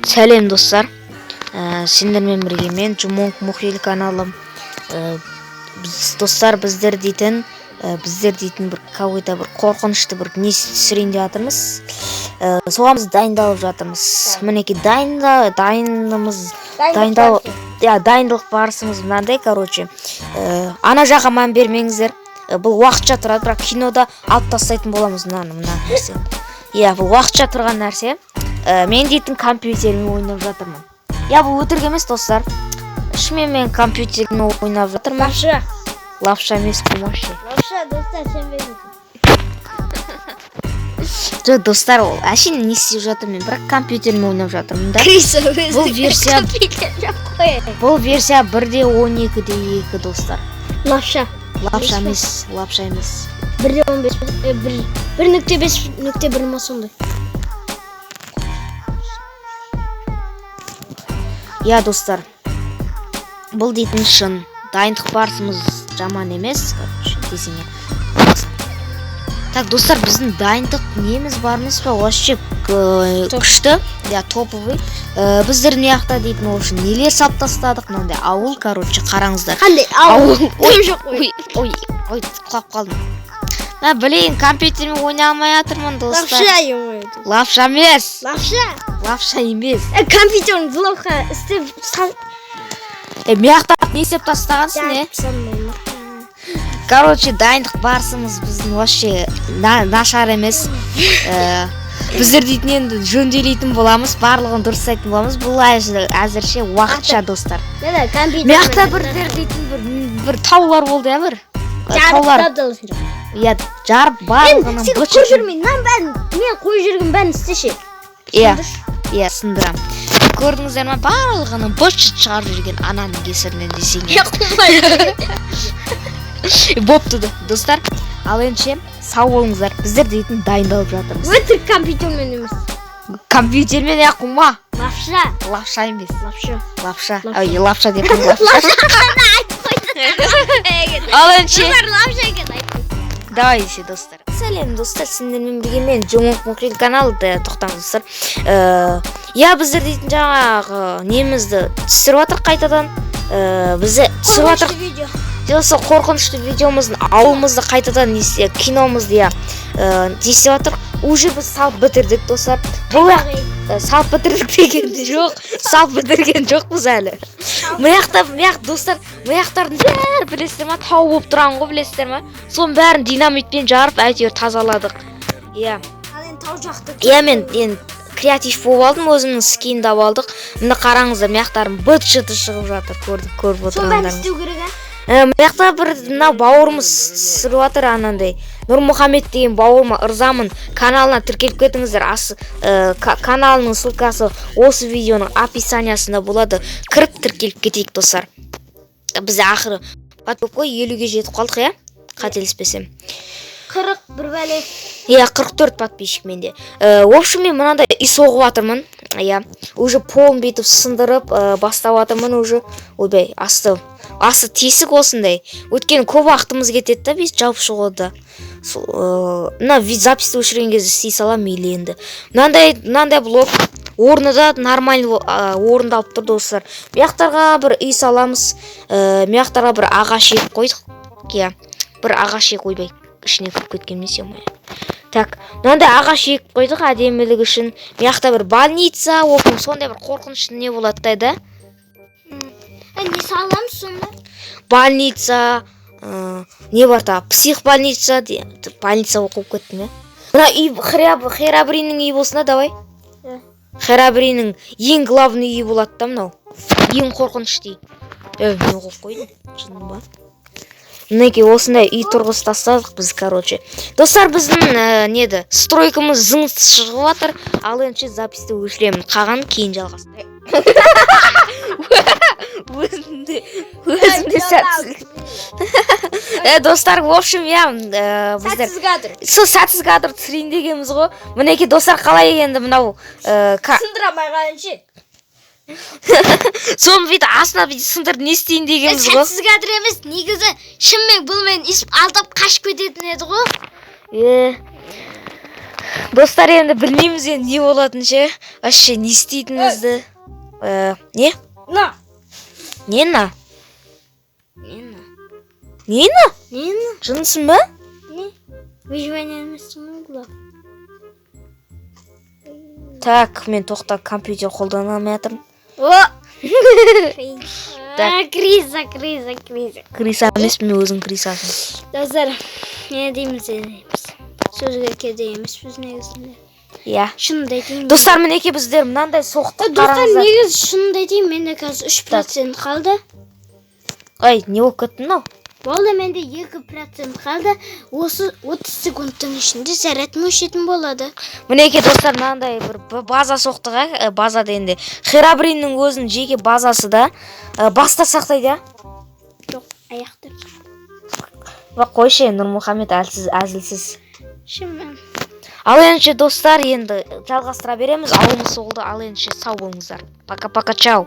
Сәлем достар. Сендермен бірге мен Жумонг Мухил каналым. Достар біздер дейтін бір какой-то бір қорқынышты бір не түсірейін деп жатырмыз. Соған біз дайындалып жатырмыз. Мінекей дайындық барысымыз мынандай, короче. Ана жаққа мән бермеңіздер. Бұл уақытша тұрады, бірақ кинода алып тастайтын боламыз мына нәрсе. Бұл уақытша тұрған нәрсе. Мен дейтін компьютермен ойнап жатырмын. Бұл өтірік емес достар. Шынымен мен компьютермен ойнап жатырмын. Лапша емес қумашы. Лапша достар сенбеймін. Жоқ достар, ол әшейін не істеп жатырмын, бірақ компьютермен ойнап жатырмын да. Бұл версия 1.12.2 достар. Лапша емес. 1.15.1 ма сондай. Достар, бұл дейтін шын. Дайындық барысымыз жаман емес, десене. Так, достар, біздің дайындық неміз бармыз ба? Вообще күшті, топовый. Біздер не ақта дейтін ол үшін нелер сап тастадық, мынандай ауыл, короче, қараңыздар. Қандай ауыл? Ой, құлап қалдым. Білейін, компьютермен ойнай алмай жатырмын, достар. Лапша емес. Лапша емес. Компьютерін плохо істеп мияқтап не істеп тастағансың, Короче, дайындық барысымыз біздің вообще нашар емес. Біздер дейтін енді жөнделейтін боламыз, барлығын дұрыстайтын боламыз. Бұл әзірше уақытша достар. Мияқта бір таулар болды, бір? Жарып барлығының бұшы. Сен қой жүрмейін, мен қой жүрген бәрін істеші. Сындырам. Көрдіңіздер ма, барлығының бұшы шығарып жүрген ананың кесірінен десең. Бопты достар. Ал енді сау болыңыздар. Біздер дейтін дайындалып жатырмыз. Өтірік компьютермен емес. Компьютермен қума. Лапша емес. Лапша депін. Ал енді давай десе достар. Сәлем достар, сендермен бірге мен Жумонг Мухил каналында тоқтаңыз достар. Біздер дейтін жаңағы немізді түсіріп жатыр қайтадан. Бізді түсіріп жатыр. Осы қорқынышты видеомыздың ауылымызды қайтадан киномызды десіп жатыр. Уже біз салып бітірдік достар. Бұл салып бітірдік деген жоқ. Салып бітірген жоқпыз әлі. Достар, маяқтардың бәрі білесіздер ма? Тау болып тұрған ғой, білесіздер ма? Соның бәрін динамитпен жарып әйтеуір тазаладық. Мен креатив болып алдым, өзімнің скинді алдық. Мына қараңыздар, маяқтарым быт-шыты шығып жатыр, көріп отырғандарыңыз. Маяқта бір бауырымыз түсіріп жатыр анандай. Нұрмұхамед деген бауырыма ырзамын. Каналына тіркеліп кетіңіздер. Каналының ссылкасы осы видеоның описаниясында болады. Кіріп тіркеліп кетейік достар. Біз ақыры подписчик 50-ге жетіп қалдық, қателеспесем. 41 бәле. 44 подписчик менде. В общем, мен мынандай үй соғып жатырмын. Уже полын бетіп сындырып бастап жатырмын уже. Ойбай, асты тесік осындай. Өткен көп уақытымыз кетеді да, біз жауып шығуды. Записті өшірген кезде істей салам мейлі енді. Мынандай блог орны да нормально орындалып тұр достар. Мияқтарға бір үй саламыз. Мияқтарға бір ағаш ек қойдық. Бір ағаш ек, ойбай, ішіне кіріп кеткен месе ма. Так, мынандай ағаш ек қойдық әдемілік үшін. Мияқта бір больница, сондай бір қорқынышты не болады да. Не саламыз сонда? Больница, не бар та, психбольница, больница оқып кеттім, Мына үй Херабринің үй болсына, давай. Херабринің ең главный үй болады да мынау. Ең қорқынышты үй. Мен оқып қойдым, шыным ба. Мінекей осындай үй тұрғыз тастадық біз, короче. Достар, біздің стройкамыз зың шығып жатыр. Ал енді записті өшіремін. Қаған кейін жалғасын. Өзінде сәтсіз. Достар, в общем, сәтсіз кадр. Сәтсіз кадр түсірейін дегеніміз ғой. Мінекей достар, қалай енді мынау сындырамай қалыншы. Соны бүйтіп астына сындырып не істейін дегеніміз ғой. Сәтсіз кадр емес, негізі шынымен бұл мен алдап қашып кететін еді ғой. Достар, енді білмейміз енді не болатынын ше. Вообще не істейтінімізді. Не? На. Не на? Не. Не на? Не. Жынысың ба? Не. Выживание емессің ғой. Так, мен тоқтап компьютер қолдана алмай жатырмын. О! Криза. Криса емеспін, өзің крисасың. Достар, не дейміз? Сөзге келді емеспіз негізінде. Иә. Шынымды айтайын. Достар, мінекей біздер мынандай соқтық Достар, қараңыздар. негіз шынымды айтайын, менде қазір 3% қалды. Ай, не болып кетті мынау? Болды, менде 2% қалды. Осы 30 секундтың ішінде зарядым өшетін болады. Мінекей достар, мынандай бір база соқтық, базада енді. Херабриннің өзінің жеке базасы да. Баста сақтайды, а? Жоқ, аяқтар. Қойшы, Нұрмұхамед әзілсіз. Шымен. Ал енді достар, енді жалғастыра береміз. Ауымыз олды, ал енді сау болыңыздар. Пока-пока, чау.